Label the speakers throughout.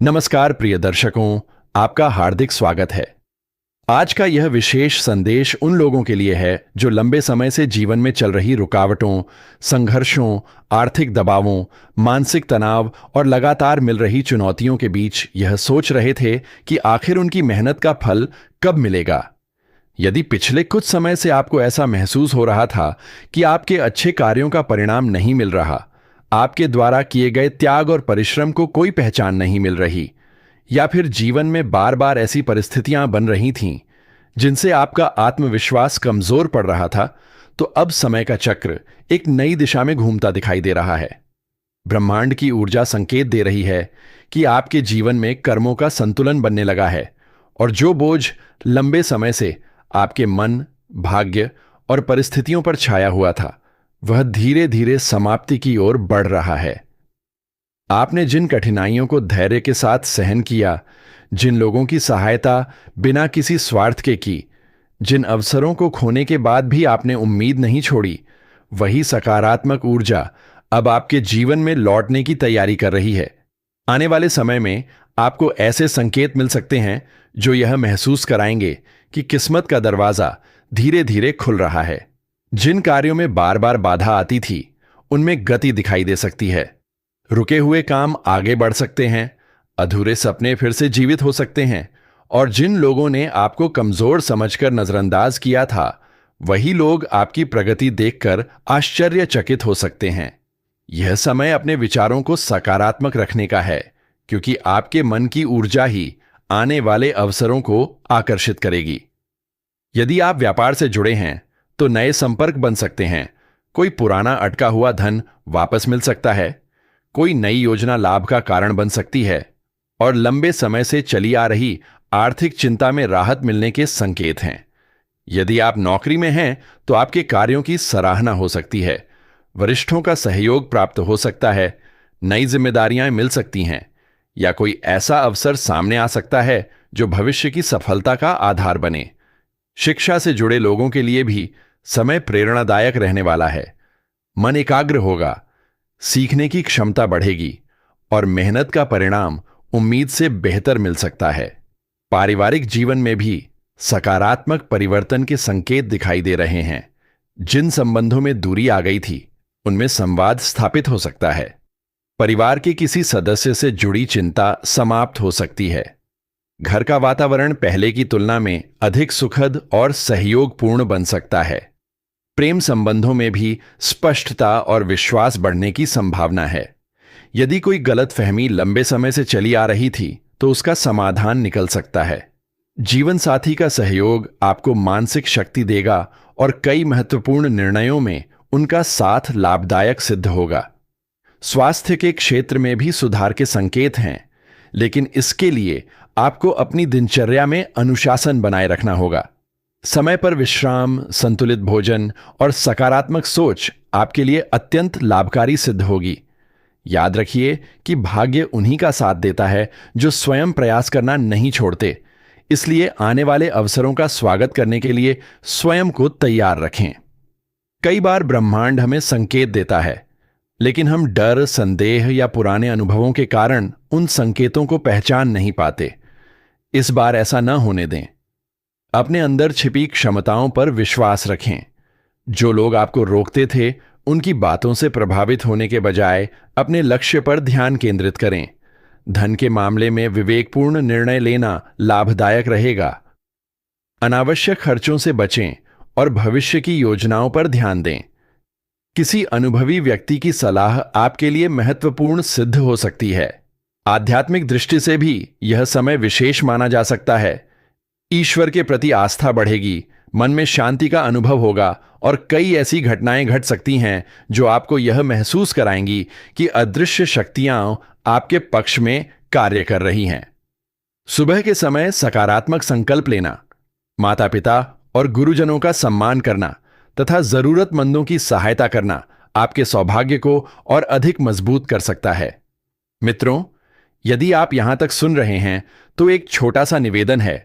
Speaker 1: नमस्कार प्रिय दर्शकों, आपका हार्दिक स्वागत है। आज का यह विशेष संदेश उन लोगों के लिए है जो लंबे समय से जीवन में चल रही रुकावटों, संघर्षों, आर्थिक दबावों, मानसिक तनाव और लगातार मिल रही चुनौतियों के बीच यह सोच रहे थे कि आखिर उनकी मेहनत का फल कब मिलेगा। यदि पिछले कुछ समय से आपको ऐसा महसूस हो रहा था कि आपके अच्छे कार्यों का परिणाम नहीं मिल रहा, आपके द्वारा किए गए त्याग और परिश्रम को कोई पहचान नहीं मिल रही, या फिर जीवन में बार बार ऐसी परिस्थितियां बन रही थीं जिनसे आपका आत्मविश्वास कमजोर पड़ रहा था, तो अब समय का चक्र एक नई दिशा में घूमता दिखाई दे रहा है। ब्रह्मांड की ऊर्जा संकेत दे रही है कि आपके जीवन में कर्मों का संतुलन बनने लगा है और जो बोझ लंबे समय से आपके मन, भाग्य और परिस्थितियों पर छाया हुआ था, वह धीरे धीरे समाप्ति की ओर बढ़ रहा है। आपने जिन कठिनाइयों को धैर्य के साथ सहन किया, जिन लोगों की सहायता बिना किसी स्वार्थ के की, जिन अवसरों को खोने के बाद भी आपने उम्मीद नहीं छोड़ी, वही सकारात्मक ऊर्जा अब आपके जीवन में लौटने की तैयारी कर रही है। आने वाले समय में आपको ऐसे संकेत मिल सकते हैं जो यह महसूस कराएंगे कि किस्मत का दरवाजा धीरे धीरे खुल रहा है। जिन कार्यों में बार बार बाधा आती थी, उनमें गति दिखाई दे सकती है। रुके हुए काम आगे बढ़ सकते हैं, अधूरे सपने फिर से जीवित हो सकते हैं, और जिन लोगों ने आपको कमजोर समझकर नजरअंदाज किया था, वही लोग आपकी प्रगति देखकर आश्चर्यचकित हो सकते हैं। यह समय अपने विचारों को सकारात्मक रखने का है, क्योंकि आपके मन की ऊर्जा ही आने वाले अवसरों को आकर्षित करेगी। यदि आप व्यापार से जुड़े हैं तो नए संपर्क बन सकते हैं। कोई पुराना अटका हुआ धन वापस मिल सकता है, कोई नई योजना लाभ का कारण बन सकती है, और लंबे समय से चली आ रही आर्थिक चिंता में राहत मिलने के संकेत हैं। यदि आप नौकरी में हैं तो आपके कार्यों की सराहना हो सकती है, वरिष्ठों का सहयोग प्राप्त हो सकता है, नई जिम्मेदारियां मिल सकती हैं, या कोई ऐसा अवसर सामने आ सकता है जो भविष्य की सफलता का आधार बने। शिक्षा से जुड़े लोगों के लिए भी समय प्रेरणादायक रहने वाला है। मन एकाग्र होगा, सीखने की क्षमता बढ़ेगी, और मेहनत का परिणाम उम्मीद से बेहतर मिल सकता है। पारिवारिक जीवन में भी सकारात्मक परिवर्तन के संकेत दिखाई दे रहे हैं। जिन संबंधों में दूरी आ गई थी, उनमें संवाद स्थापित हो सकता है। परिवार के किसी सदस्य से जुड़ी चिंता समाप्त हो सकती है। घर का वातावरण पहले की तुलना में अधिक सुखद और सहयोगपूर्ण बन सकता है। प्रेम संबंधों में भी स्पष्टता और विश्वास बढ़ने की संभावना है। यदि कोई गलतफहमी लंबे समय से चली आ रही थी, तो उसका समाधान निकल सकता है। जीवन साथी का सहयोग आपको मानसिक शक्ति देगा और कई महत्वपूर्ण निर्णयों में उनका साथ लाभदायक सिद्ध होगा। स्वास्थ्य के क्षेत्र में भी सुधार के संकेत हैं, लेकिन इसके लिए आपको अपनी दिनचर्या में अनुशासन बनाए रखना होगा। समय पर विश्राम, संतुलित भोजन और सकारात्मक सोच आपके लिए अत्यंत लाभकारी सिद्ध होगी। याद रखिए कि भाग्य उन्हीं का साथ देता है जो स्वयं प्रयास करना नहीं छोड़ते। इसलिए आने वाले अवसरों का स्वागत करने के लिए स्वयं को तैयार रखें। कई बार ब्रह्मांड हमें संकेत देता है, लेकिन हम डर, संदेह या पुराने अनुभवों के कारण उन संकेतों को पहचान नहीं पाते। इस बार ऐसा न होने दें। अपने अंदर छिपी क्षमताओं पर विश्वास रखें। जो लोग आपको रोकते थे, उनकी बातों से प्रभावित होने के बजाय अपने लक्ष्य पर ध्यान केंद्रित करें। धन के मामले में विवेकपूर्ण निर्णय लेना लाभदायक रहेगा। अनावश्यक खर्चों से बचें और भविष्य की योजनाओं पर ध्यान दें। किसी अनुभवी व्यक्ति की सलाह आपके लिए महत्वपूर्ण सिद्ध हो सकती है। आध्यात्मिक दृष्टि से भी यह समय विशेष माना जा सकता है। ईश्वर के प्रति आस्था बढ़ेगी, मन में शांति का अनुभव होगा, और कई ऐसी घटनाएं घट सकती हैं जो आपको यह महसूस कराएंगी कि अदृश्य शक्तियां आपके पक्ष में कार्य कर रही हैं। सुबह के समय सकारात्मक संकल्प लेना, माता पिता और गुरुजनों का सम्मान करना तथा जरूरतमंदों की सहायता करना आपके सौभाग्य को और अधिक मजबूत कर सकता है। मित्रों, यदि आप यहां तक सुन रहे हैं तो एक छोटा सा निवेदन है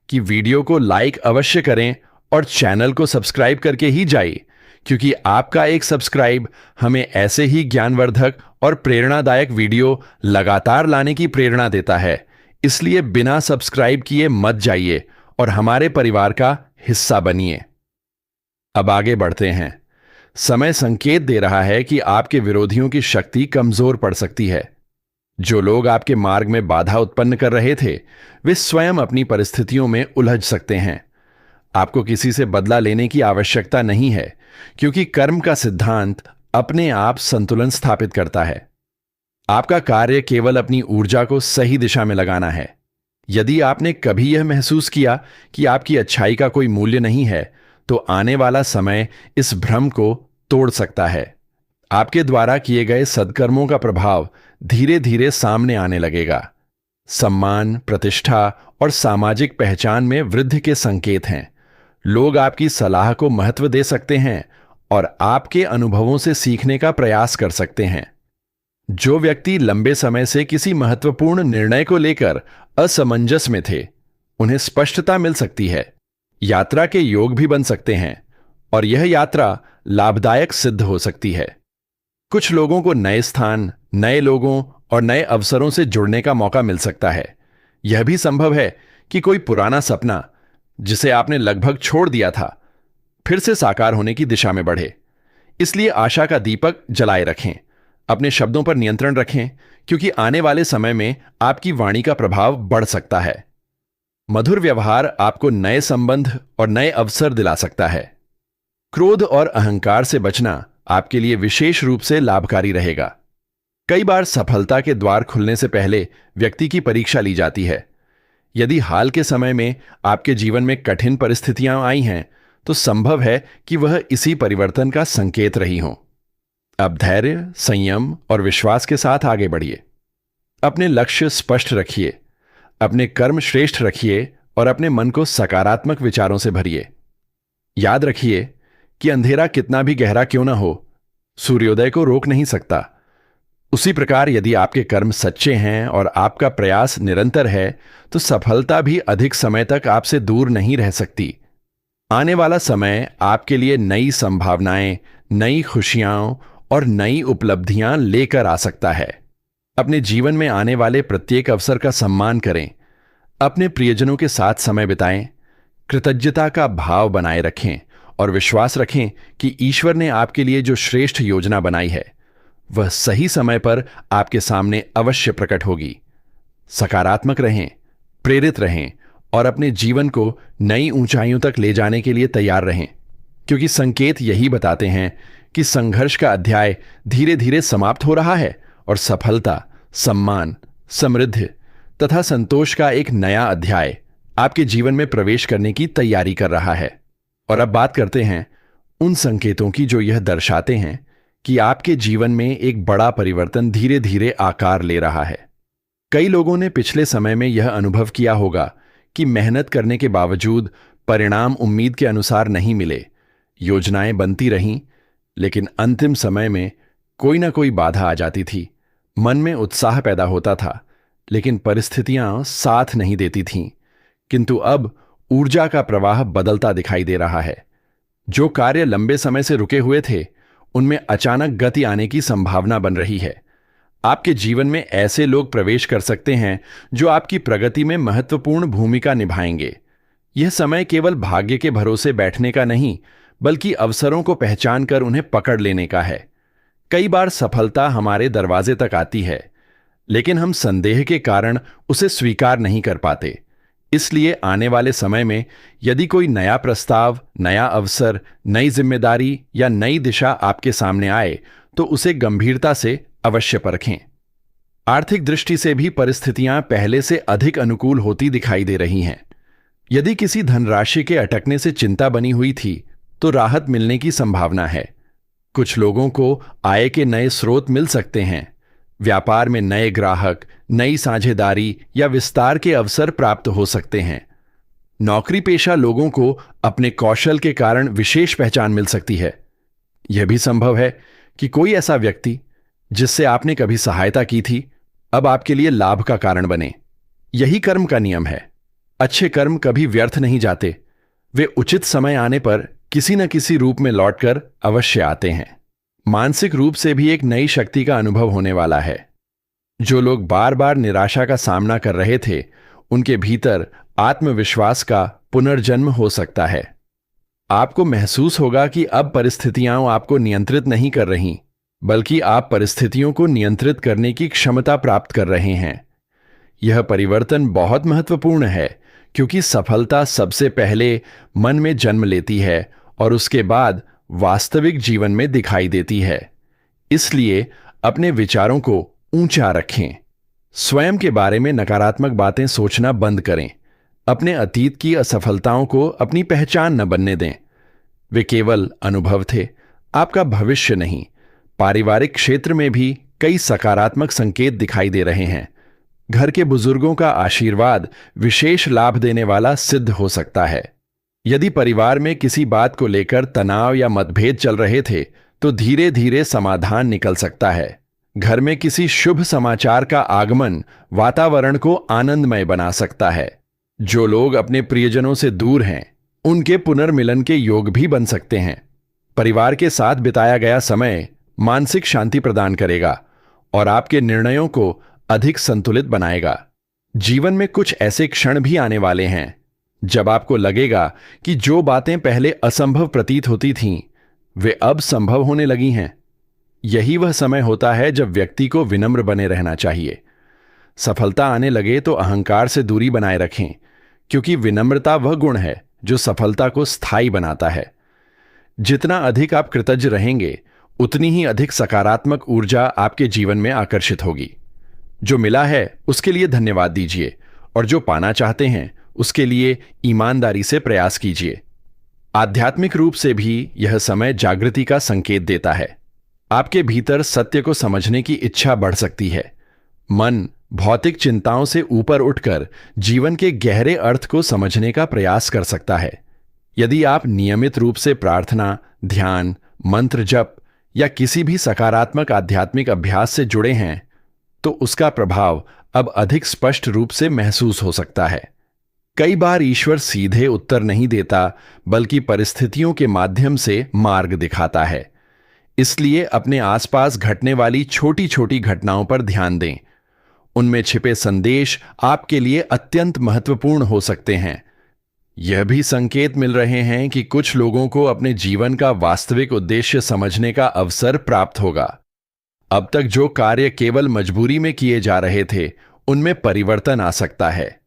Speaker 1: कि वीडियो को लाइक अवश्य करें और चैनल को सब्सक्राइब करके ही जाइए, क्योंकि आपका एक सब्सक्राइब हमें ऐसे ही ज्ञानवर्धक और प्रेरणादायक वीडियो लगातार लाने की प्रेरणा देता है, इसलिए बिना सब्सक्राइब किए मत जाइए और हमारे परिवार का हिस्सा बनिए। अब आगे बढ़ते हैं। समय संकेत दे रहा है कि आपके विरोधियों की शक्ति कमजोर पड़ सकती है। जो लोग आपके मार्ग में बाधा उत्पन्न कर रहे थे, वे स्वयं अपनी परिस्थितियों में उलझ सकते हैं। आपको किसी से बदला लेने की आवश्यकता नहीं है, क्योंकि कर्म का सिद्धांत अपने आप संतुलन स्थापित करता है। आपका कार्य केवल अपनी ऊर्जा को सही दिशा में लगाना है। यदि आपने कभी यह महसूस किया कि आपकी अच्छाई का कोई मूल्य नहीं है, तो आने वाला समय इस भ्रम को तोड़ सकता है। आपके द्वारा किए गए सद्कर्मों का प्रभाव धीरे धीरे सामने आने लगेगा। सम्मान, प्रतिष्ठा और सामाजिक पहचान में वृद्धि के संकेत हैं। लोग आपकी सलाह को महत्व दे सकते हैं और आपके अनुभवों से सीखने का प्रयास कर सकते हैं। जो व्यक्ति लंबे समय से किसी महत्वपूर्ण निर्णय को लेकर असमंजस में थे, उन्हें स्पष्टता मिल सकती है। यात्रा के योग भी बन सकते हैं और यह यात्रा लाभदायक सिद्ध हो सकती है। कुछ लोगों को नए स्थान, नए लोगों और नए अवसरों से जुड़ने का मौका मिल सकता है। यह भी संभव है कि कोई पुराना सपना, जिसे आपने लगभग छोड़ दिया था, फिर से साकार होने की दिशा में बढ़े। इसलिए आशा का दीपक जलाए रखें, अपने शब्दों पर नियंत्रण रखें, क्योंकि आने वाले समय में आपकी वाणी का प्रभाव बढ़ सकता है। मधुर व्यवहार आपको नए संबंध और नए अवसर दिला सकता है। क्रोध और अहंकार से बचना आपके लिए विशेष रूप से लाभकारी रहेगा। कई बार सफलता के द्वार खुलने से पहले व्यक्ति की परीक्षा ली जाती है। यदि हाल के समय में आपके जीवन में कठिन परिस्थितियां आई हैं, तो संभव है कि वह इसी परिवर्तन का संकेत रही हों। अब धैर्य, संयम और विश्वास के साथ आगे बढ़िए। अपने लक्ष्य स्पष्ट रखिए, अपने कर्म श्रेष्ठ रखिए और अपने मन को सकारात्मक विचारों से भरिए। याद रखिए कि अंधेरा कितना भी गहरा क्यों ना हो, सूर्योदय को रोक नहीं सकता। उसी प्रकार यदि आपके कर्म सच्चे हैं और आपका प्रयास निरंतर है, तो सफलता भी अधिक समय तक आपसे दूर नहीं रह सकती। आने वाला समय आपके लिए नई संभावनाएं, नई खुशियां और नई उपलब्धियां लेकर आ सकता है। अपने जीवन में आने वाले प्रत्येक अवसर का सम्मान करें, अपने प्रियजनों के साथ समय बिताएं, कृतज्ञता का भाव बनाए रखें और विश्वास रखें कि ईश्वर ने आपके लिए जो श्रेष्ठ योजना बनाई है, वह सही समय पर आपके सामने अवश्य प्रकट होगी। सकारात्मक रहें, प्रेरित रहें और अपने जीवन को नई ऊंचाइयों तक ले जाने के लिए तैयार रहें, क्योंकि संकेत यही बताते हैं कि संघर्ष का अध्याय धीरे धीरे समाप्त हो रहा है और सफलता, सम्मान, समृद्धि तथा संतोष का एक नया अध्याय आपके जीवन में प्रवेश करने की तैयारी कर रहा है। और अब बात करते हैं उन संकेतों की जो यह दर्शाते हैं कि आपके जीवन में एक बड़ा परिवर्तन धीरे धीरे आकार ले रहा है। कई लोगों ने पिछले समय में यह अनुभव किया होगा कि मेहनत करने के बावजूद परिणाम उम्मीद के अनुसार नहीं मिले। योजनाएं बनती रहीं, लेकिन अंतिम समय में कोई ना कोई बाधा आ जाती थी। मन में उत्साह पैदा होता था, लेकिन परिस्थितियां साथ नहीं देती थीं। किंतु अब ऊर्जा का प्रवाह बदलता दिखाई दे रहा है। जो कार्य लंबे समय से रुके हुए थे, उनमें अचानक गति आने की संभावना बन रही है। आपके जीवन में ऐसे लोग प्रवेश कर सकते हैं जो आपकी प्रगति में महत्वपूर्ण भूमिका निभाएंगे। यह समय केवल भाग्य के भरोसे बैठने का नहीं, बल्कि अवसरों को पहचान कर उन्हें पकड़ लेने का है। कई बार सफलता हमारे दरवाजे तक आती है, लेकिन हम संदेह के कारण उसे स्वीकार नहीं कर पाते। इसलिए आने वाले समय में यदि कोई नया प्रस्ताव, नया अवसर, नई जिम्मेदारी या नई दिशा आपके सामने आए, तो उसे गंभीरता से अवश्य परखें। आर्थिक दृष्टि से भी परिस्थितियां पहले से अधिक अनुकूल होती दिखाई दे रही हैं। यदि किसी धनराशि के अटकने से चिंता बनी हुई थी, तो राहत मिलने की संभावना है। कुछ लोगों को आय के नए स्रोत मिल सकते हैं। व्यापार में नए ग्राहक, नई साझेदारी या विस्तार के अवसर प्राप्त हो सकते हैं। नौकरी पेशा लोगों को अपने कौशल के कारण विशेष पहचान मिल सकती है। यह भी संभव है कि कोई ऐसा व्यक्ति जिससे आपने कभी सहायता की थी, अब आपके लिए लाभ का कारण बने। यही कर्म का नियम है। अच्छे कर्म कभी व्यर्थ नहीं जाते। वे उचित समय आने पर किसी न किसी रूप में लौटकर अवश्य आते हैं। मानसिक रूप से भी एक नई शक्ति का अनुभव होने वाला है। जो लोग बार बार निराशा का सामना कर रहे थे, उनके भीतर आत्मविश्वास का पुनर्जन्म हो सकता है। आपको महसूस होगा कि अब परिस्थितियां आपको नियंत्रित नहीं कर रही, बल्कि आप परिस्थितियों को नियंत्रित करने की क्षमता प्राप्त कर रहे हैं। यह परिवर्तन बहुत महत्वपूर्ण है, क्योंकि सफलता सबसे पहले मन में जन्म लेती है और उसके बाद वास्तविक जीवन में दिखाई देती है। इसलिए अपने विचारों को ऊंचा रखें। स्वयं के बारे में नकारात्मक बातें सोचना बंद करें। अपने अतीत की असफलताओं को अपनी पहचान न बनने दें। वे केवल अनुभव थे, आपका भविष्य नहीं। पारिवारिक क्षेत्र में भी कई सकारात्मक संकेत दिखाई दे रहे हैं। घर के बुजुर्गों का आशीर्वाद विशेष लाभ देने वाला सिद्ध हो सकता है। यदि परिवार में किसी बात को लेकर तनाव या मतभेद चल रहे थे, तो धीरे धीरे समाधान निकल सकता है। घर में किसी शुभ समाचार का आगमन वातावरण को आनंदमय बना सकता है। जो लोग अपने प्रियजनों से दूर हैं, उनके पुनर्मिलन के योग भी बन सकते हैं। परिवार के साथ बिताया गया समय मानसिक शांति प्रदान करेगा और आपके निर्णयों को अधिक संतुलित बनाएगा। जीवन में कुछ ऐसे क्षण भी आने वाले हैं जब आपको लगेगा कि जो बातें पहले असंभव प्रतीत होती थीं, वे अब संभव होने लगी हैं। यही वह समय होता है जब व्यक्ति को विनम्र बने रहना चाहिए। सफलता आने लगे तो अहंकार से दूरी बनाए रखें, क्योंकि विनम्रता वह गुण है जो सफलता को स्थायी बनाता है। जितना अधिक आप कृतज्ञ रहेंगे, उतनी ही अधिक सकारात्मक ऊर्जा आपके जीवन में आकर्षित होगी। जो मिला है उसके लिए धन्यवाद दीजिए और जो पाना चाहते हैं उसके लिए ईमानदारी से प्रयास कीजिए। आध्यात्मिक रूप से भी यह समय जागृति का संकेत देता है। आपके भीतर सत्य को समझने की इच्छा बढ़ सकती है। मन भौतिक चिंताओं से ऊपर उठकर जीवन के गहरे अर्थ को समझने का प्रयास कर सकता है। यदि आप नियमित रूप से प्रार्थना, ध्यान, मंत्र जप या किसी भी सकारात्मक आध्यात्मिक अभ्यास से जुड़े हैं, तो उसका प्रभाव अब अधिक स्पष्ट रूप से महसूस हो सकता है। कई बार ईश्वर सीधे उत्तर नहीं देता, बल्कि परिस्थितियों के माध्यम से मार्ग दिखाता है। इसलिए अपने आसपास घटने वाली छोटी छोटी घटनाओं पर ध्यान दें। उनमें छिपे संदेश आपके लिए अत्यंत महत्वपूर्ण हो सकते हैं। यह भी संकेत मिल रहे हैं कि कुछ लोगों को अपने जीवन का वास्तविक उद्देश्य समझने का अवसर प्राप्त होगा। अब तक जो कार्य केवल मजबूरी में किए जा रहे थे, उनमें परिवर्तन आ सकता है।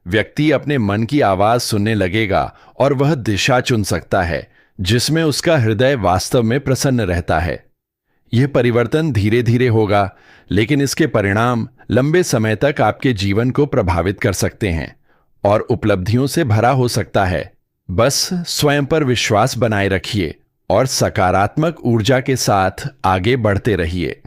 Speaker 1: व्यक्ति अपने मन की आवाज सुनने लगेगा और वह दिशा चुन सकता है जिसमें उसका हृदय वास्तव में प्रसन्न रहता है। यह परिवर्तन धीरे धीरे होगा, लेकिन इसके परिणाम लंबे समय तक आपके जीवन को प्रभावित कर सकते हैं और उपलब्धियों से भरा हो सकता है। बस स्वयं पर विश्वास बनाए रखिए और सकारात्मक ऊर्जा के साथ आगे बढ़ते रहिए।